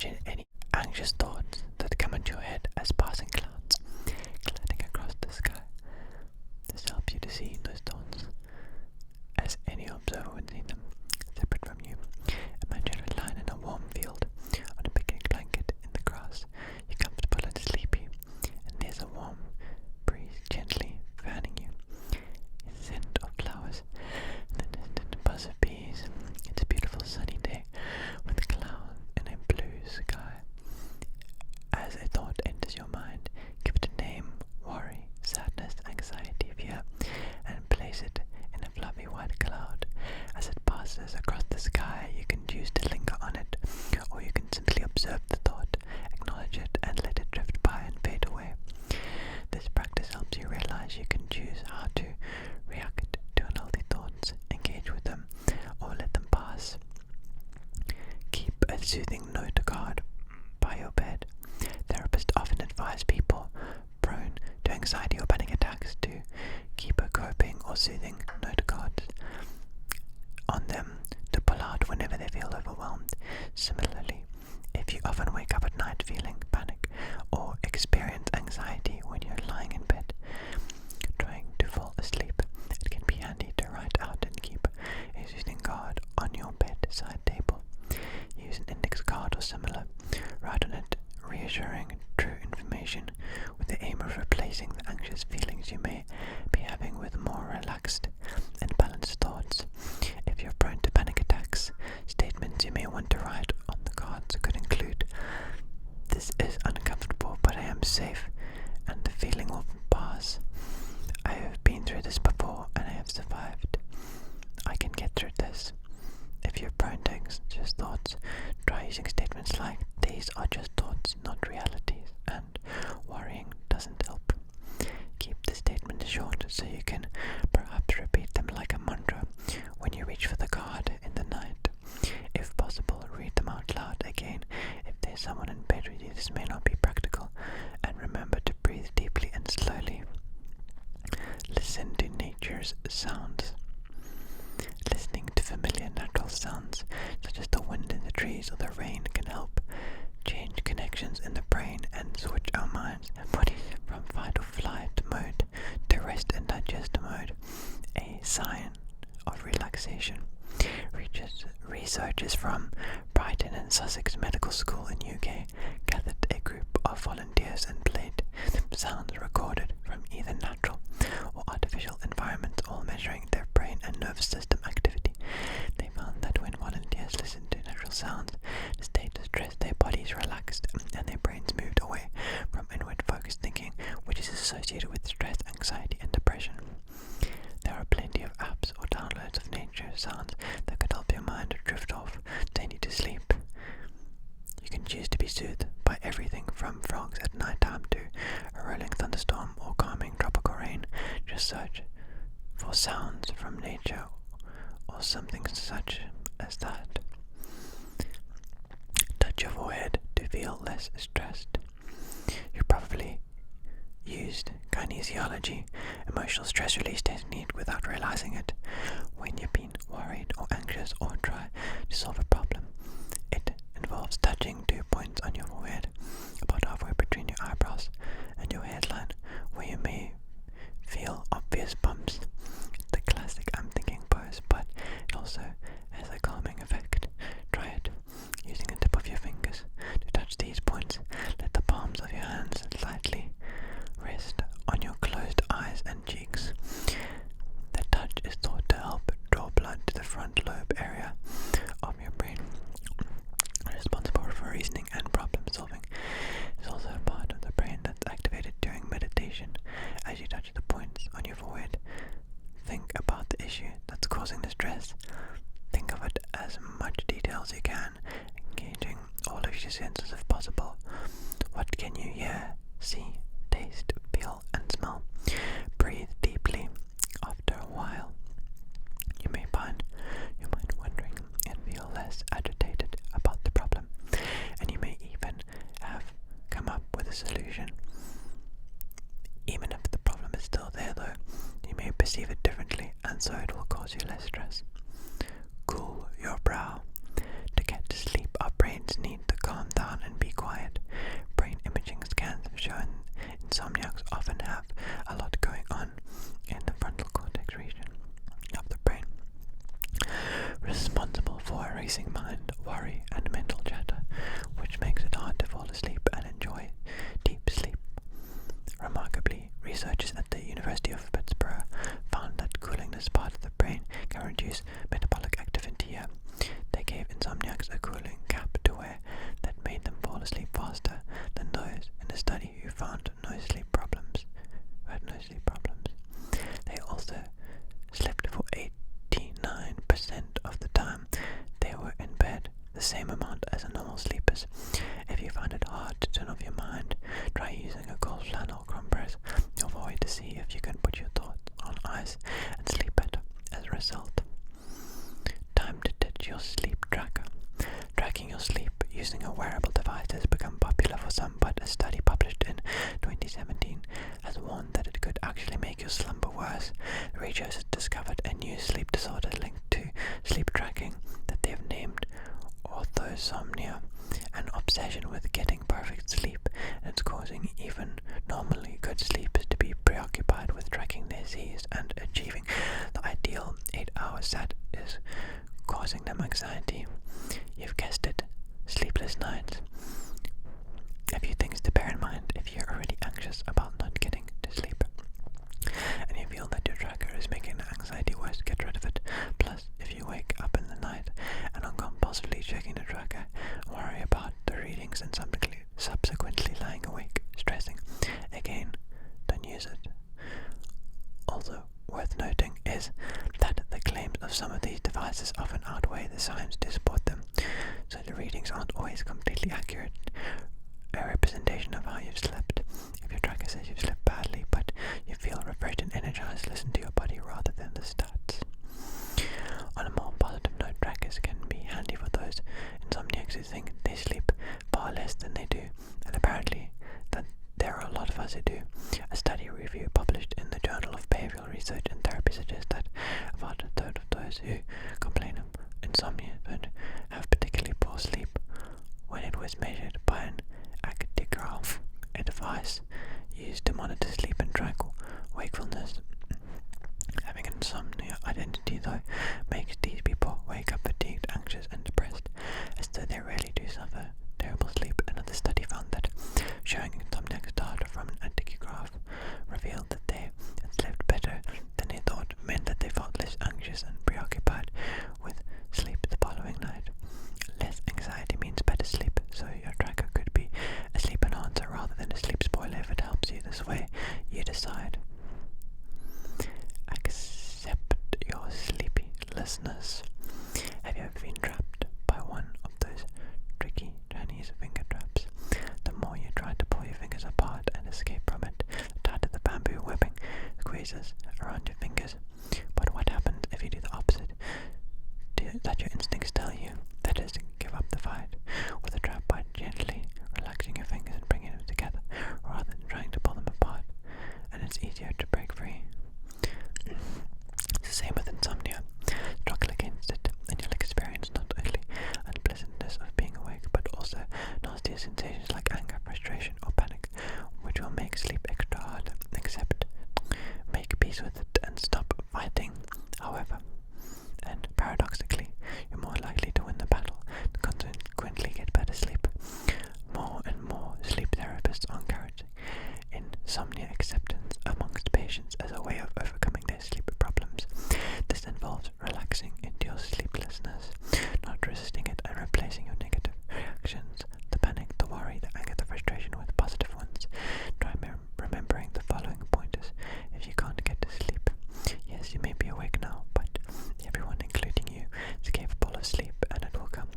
Imagine any anxious thoughts that come into your head as passing clouds gliding across the sky. This helps you to see those thoughts as any observer would see them, separate from you. Imagine a lying in a warm field on a picnic blanket in the grass. You're comfortable and sleepy, and there's a warm breeze gently fanning you. A scent of flowers and the distant buzz of bees. It's a beautiful sunny day with clouds and a blue sky. As a thought enters your mind, give it a name: worry, sadness, anxiety, fear, and place it in a fluffy white cloud. As it passes across the sky, you can choose to linger on it, or you can simply observe the thought, acknowledge it, and let it drift by and fade away. This practice helps you realize you can choose how to react to unhealthy thoughts, engage with them, or let them pass. Keep a soothing note card by your bed. Therapists often advise people prone to anxiety or panic attacks to keep a coping or soothing note cards on them to pull out whenever they feel overwhelmed. Similarly, if you often wake up at night feeling panic or experience anxiety when you're lying in bed trying to fall asleep, it can be handy to write out and keep a soothing card on your bedside table. Use an index card or similar. Write on it reassuring, true information with the aim of replacing the anxious feelings you may be having with more relaxed and balanced thoughts. If you're prone to panic attacks, statements you may want to write on the cards could include: "This is uncomfortable, but I am safe, and the feeling will pass. I have been through this before, and I have survived. I can get through this." If you're prone to anxious thoughts, try using statements like, "These are just thoughts, not realities," and "Worrying doesn't help." Keep the statement short so you can perhaps repeat them like a mantra when you reach for the card in the night. If possible, read them out loud again if there's someone in bed with you. This may not be practical, and remember to breathe deeply and slowly. Listen to nature's sounds. Listening to familiar natural sounds, such as the wind in the trees or the rain, can help change connections in the brain and switch our minds and bodies from fight or flight mode to rest and digest mode, a sign of relaxation. Researchers from Brighton and Sussex Medical School in UK gathered a group of volunteers and played sounds recorded from either natural or artificial environments, all measuring their brain and nervous system activity. They found that when volunteers listened to natural sounds, the state of stress, their bodies relaxed and their brains moved away from inward focused thinking, which is associated with stress, anxiety, and depression. There are plenty of apps or downloads of nature sounds that could help your mind drift off, send you to sleep. You can choose to be soothed by everything from frogs at night time to a rolling thunderstorm or calming tropical rain. Just search for sounds from nature or something such as that. Touch your forehead to feel less stressed. You probably used kinesiology, emotional stress release technique, without realizing it. When you've been worried or anxious or try to solve a problem, it involves touching 2 points on your forehead, about halfway between your eyebrows and your hairline, where you may feel obvious bumps. It's the classic "I'm thinking" pose, but it also has a calming effect. Try it using the tip of your fingers to touch these points. Let the palms of your hands lightly rest on your closed eyes and cheeks. The touch is thought to help draw blood to the front lobe area of your brain, responsible for reasoning and problem solving. It's also a part of the brain that's activated during meditation. As you touch the points on your forehead, think about the issue that's causing the stress. Think of it as much detail as you can, engaging all of your senses if possible. What can you hear, see, taste, feel, and smell? Breathe deeply. After a while, you may find your mind wandering and feel less agitated about the problem, and you may even have come up with a solution. Even if the problem is still there though, you may perceive it differently, and so it will cause you less stress. Cool your brow. To get to sleep, our brains need to calm down racing mind, worry, and mental chatter, which makes it hard to fall asleep and enjoy deep sleep. Remarkably, researchers at the University of Pittsburgh found that cooling this part of the brain can reduce metabolic activity here. They gave insomniacs a cooling cap to wear that made them fall asleep faster than those in the study who found no sleep problems. They also slept for 89% of the time they were in bed, the same amount as a normal sleepers. If you find it hard to turn off your mind, try using a cold flannel compress your forehead to see if you can put your thoughts on ice and sleep better. As a result, time to ditch your sleep tracker. Tracking your sleep using a wearable device has become popular for some, but a study published in 2017 has warned that it could actually make your slumber worse. The researchers discovered a new sleep disorder linked to sleep tracking that they have named orthosomnia, an obsession with getting perfect sleep, and it's causing even normally good sleepers to be preoccupied with tracking their Z's and achieving the ideal 8-hour set is causing them anxiety. You've guessed it, sleepless nights. A few things to bear in mind if you're already anxious about not getting to sleep, and you feel that your tracker is making the anxiety worse, get rid of it. Plus, if you wake up in the night and are compulsively checking the tracker, worry about the readings and subsequently lying awake, stressing, again, don't use it. Also worth noting is that the claims of some of these devices often outweigh the science to support them, so the readings aren't always completely accurate. A representation of how you've slept. If your tracker says you've slept badly, but you feel refreshed and energized, listen to your body rather than the stats. On a more positive note, trackers can be handy for those insomniacs who think they sleep far less than they do, and apparently that there are a lot of us who do. A study review published in the Journal of Behavioral Research and Therapy suggests that about a third of those who complain of insomnia don't have particularly poor sleep when it was measured by an actigraph, a device used to monitor sleep and track wakefulness. Having an insomnia identity, though, makes these people wake up fatigued, anxious, and depressed, as though they really do suffer terrible sleep. Another study found that showing insomniacs data from an actigraph revealed that they had slept better than they thought, meant that they felt less anxious and preoccupied with sleep the following night. Less anxiety means better sleep, so your tracker could be a sleep enhancer rather than a sleep spoiler if it helps you this way. You decide. Accept your sleeplessness. Have you ever been trapped by one of those tricky Chinese finger traps? The more you try to pull your fingers apart and escape from it, the tighter the bamboo webbing squeezes around your fingers. But what happens if you do the opposite that your instincts tell you? That is, give up the fight with the trap by gently relaxing your fingers and bringing them together, rather than trying to pull them apart, and it's easier to break free. It's the same with insomnia. Struggle against it, and you'll experience not only unpleasantness of being awake, but also nastier sensations like anger, frustration, or panic, which will make sleep extra hard. Accept, make peace with it, and stop fighting. However, and paradoxically, you're more likely to win the battle and consequently get better sleep. More and more sleep therapists are encouraging insomnia acceptance amongst patients as a way of overcoming their sleep problems. This involves relaxing into your sleeplessness, not resisting it, and replacing your negative reactions, the panic, the worry, the anger, the frustration, with positive ones. Try remembering the following pointers if you can't get to sleep. Yes, you may be awake now, but everyone, including you, is capable of sleep, and it will come.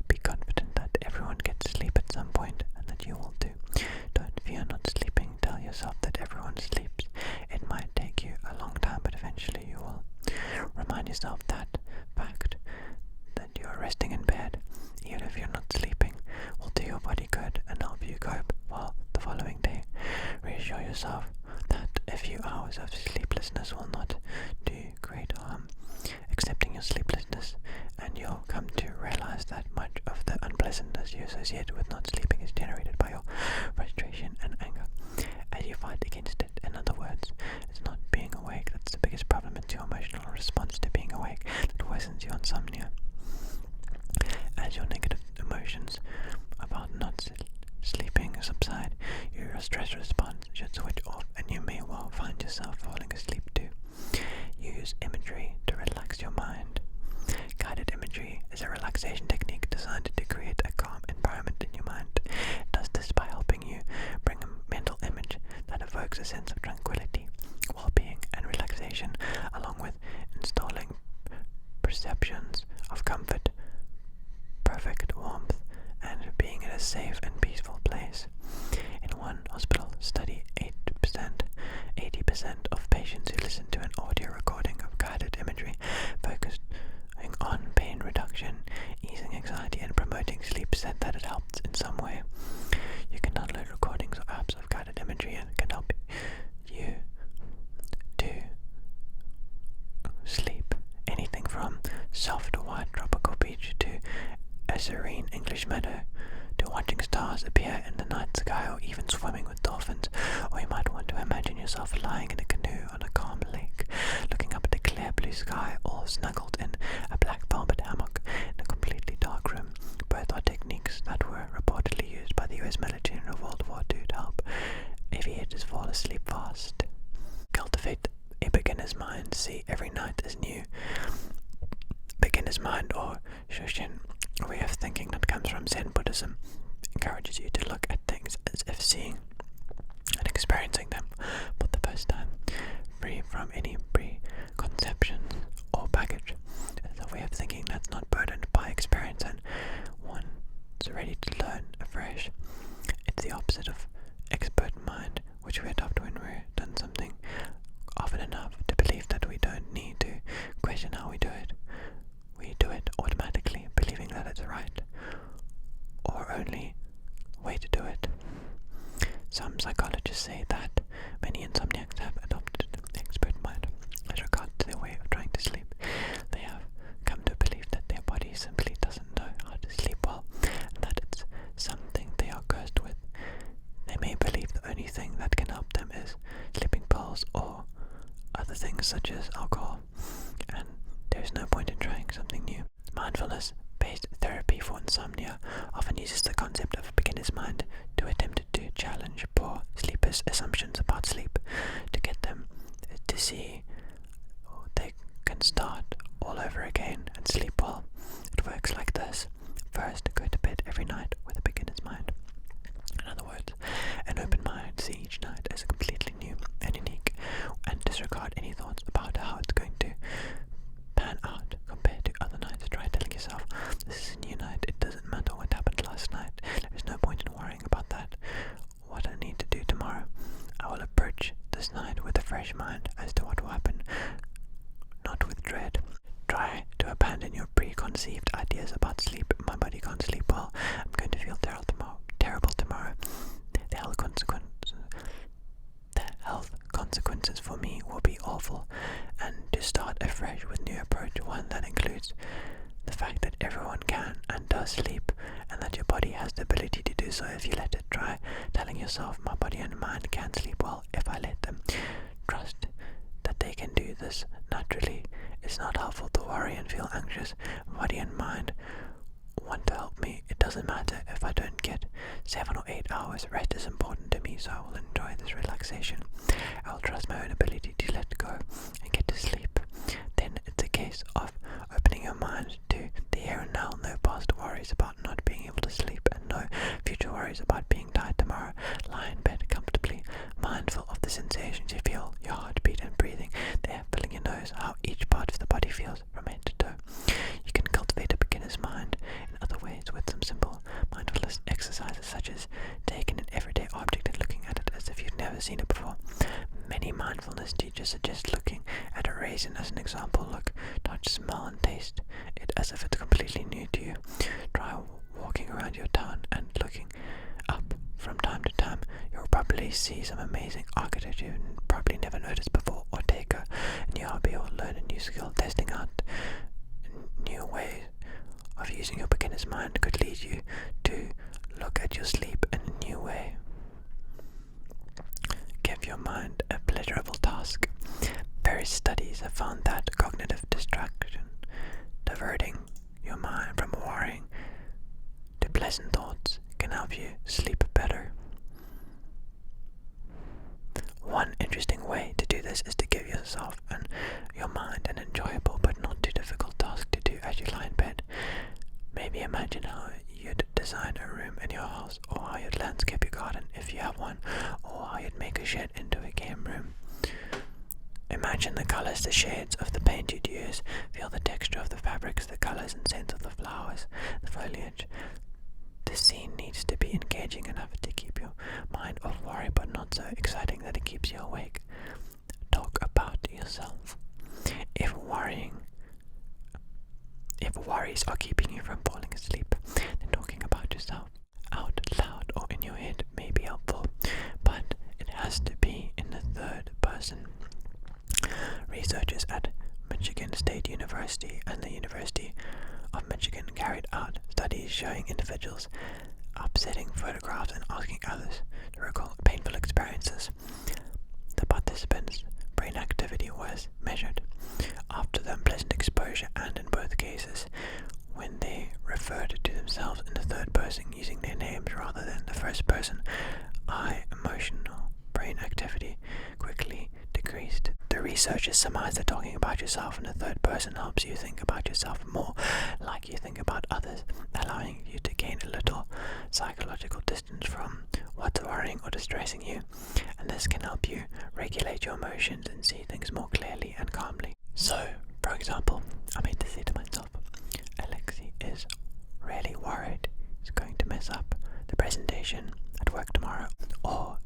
Be confident that everyone gets sleep at some point, and that you will too. Don't fear not sleeping. Tell yourself that everyone sleeps. It might take you a long time, but eventually you will. Remind yourself that fact that you are resting in bed, even if you're not sleeping, will do your body good and help you cope well the following day. Reassure yourself that a few hours of sleeplessness will not do great harm. Accepting your sleeplessness, and you'll come to realize that much of the unpleasantness you associate with not sleeping is generated by your frustration and anger. As you fight against it, in other words, it's not being awake that's the biggest problem, it's your emotional response to being awake that worsens your insomnia. listen to an audio recording of guided imagery focused on pain reduction, easing anxiety, and promoting sleep, said that it helps in some way. You can download recordings or apps of guided imagery and it can help you to sleep. Anything from soft white tropical beach to a serene English meadow, to watching stars appear in the night sky, or even swimming with dolphins. Or you might want to imagine yourself lying in a canoe on a calm lake, looking up at the clear blue sky, all snuggled in a black velvet hammock in a completely dark room. Both are techniques that were reportedly used by the US military in World War II to help aviators fall asleep fast. Cultivate a beginner's mind. See every night as new. Beginner's mind, or Shoshin, a way of thinking that comes from Zen Buddhism, encourages you to look at things as if seeing and experiencing them for the first time, free from any preconceptions or baggage. It's a way of thinking that's not burdened by experience and one's ready to learn afresh. It's the opposite of expert mind, which we adopt when we've done something often enough to believe that we don't need to question how we do it. We do it automatically, believing that it's right, or only way to do it. Some psychologists say that many insomniacs have adopted the expert mind as regards to their way of trying to sleep. They have come to believe that their body simply doesn't know how to sleep well, and that it's something they are cursed with. They may believe the only thing that can help them is sleeping pills or other things such as alcohol, and there's no point in trying something new. Mindfulness-based therapy for insomnia often uses the concept of a beginner's mind to attempt to challenge poor sleepers' assumptions about sleep, to get them to see they can start all over again and sleep well. It works like this. First, go to bed every night with a beginner's mind. In other words, an open mind. See each night as completely new and unique, and disregard any thoughts about how it's going to pan out compared to other nights. Try telling yourself, this is a new night, it doesn't matter what happened last night, there's no point in worrying about that. What I need to do tomorrow, I will approach this night with a fresh mind as to what will happen, not with dread. Try to abandon your preconceived ideas about sleep. My body can't sleep well, I'm going to feel terrible tomorrow. The health consequences for me will be awful, and to start afresh with new approach, one that includes the fact that everyone can and does sleep, and that your body has the ability to do so if you let it. Try telling yourself, my body and mind can sleep well if I let them. Trust that they can do this naturally. It's not helpful to worry and feel anxious. Body and mind want to help me. It doesn't matter if I don't get 7 or 8 hours. Rest is important to me, so I will enjoy this relaxation. I will trust my own ability to let go and get to sleep. Then it's a case of opening your mind to the here and now. No past worries about not being able to sleep, and no future worries about being tired tomorrow. Lie in bed comfortably, mindful of the sensations you feel, your heartbeat and breathing, the air filling your nose, how each part of the body feels from head to toe. You can cultivate a beginner's mind in other ways with some simple mindfulness exercises, such as taking an everyday object and looking at it as if you've never seen it before. Many mindfulness teachers suggest looking at a raisin as an example. Look, touch, smell and taste it as if it's completely new to you. Try walking around your town and looking up from time to time. You'll probably see some amazing architecture you probably never noticed before, or take a new hobby or learn a new skill. Testing out new ways of using your beginner's mind could lead you to look at your sleep in a new way. Give your mind a pleasurable task. Various studies have found that cognitive distraction, diverting your mind from worrying to pleasant thoughts, can help you sleep better. One interesting way to do this is to give yourself and your mind an enjoyable but not too difficult task to do as you lie in bed. Maybe imagine how you'd design a room in your house, or how you'd landscape your garden if you have one, or how you'd make a shed into a game room. Imagine the colors, the shades of the paint you'd use. Feel the texture of the fabrics, the colors and scents of the flowers, the foliage. The scene needs to be engaging enough to keep your mind off worry, but not so exciting that it keeps you awake. Talk about your worries are keeping you from falling asleep, then talking about yourself out loud or in your head may be helpful, but it has to be in the third person. Researchers at Michigan State University and the University of Michigan carried out studies showing individuals upsetting photographs and asking others to recall painful experiences. The participants' brain activity was measured after the unpleasant exposure, and in both cases, when they referred to themselves in the third person using their names rather than the first person, emotional brain activity quickly decreased. The researchers surmised that talking about yourself in the third person helps you think about yourself more like you think about others, allowing you to gain a little psychological distance from what's worrying or distressing you, and this can help you regulate your emotions and see things more clearly and calmly. So, for example, I made to say to myself, Alexi is really worried he's going to mess up the presentation at work tomorrow, or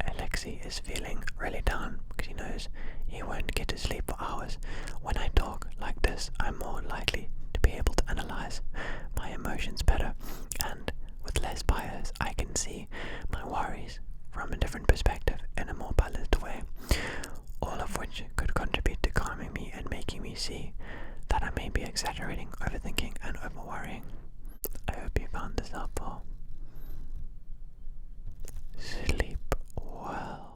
Alexi is feeling really down because he knows he won't get to sleep for hours. When I talk like this, I'm more likely to be able to analyze my emotions better, and with less bias, I can see my worries from a different perspective in a more balanced way, all of which could contribute to calming me and making me see that I may be exaggerating, overthinking, and over-worrying. I hope you found this helpful. Sleep well.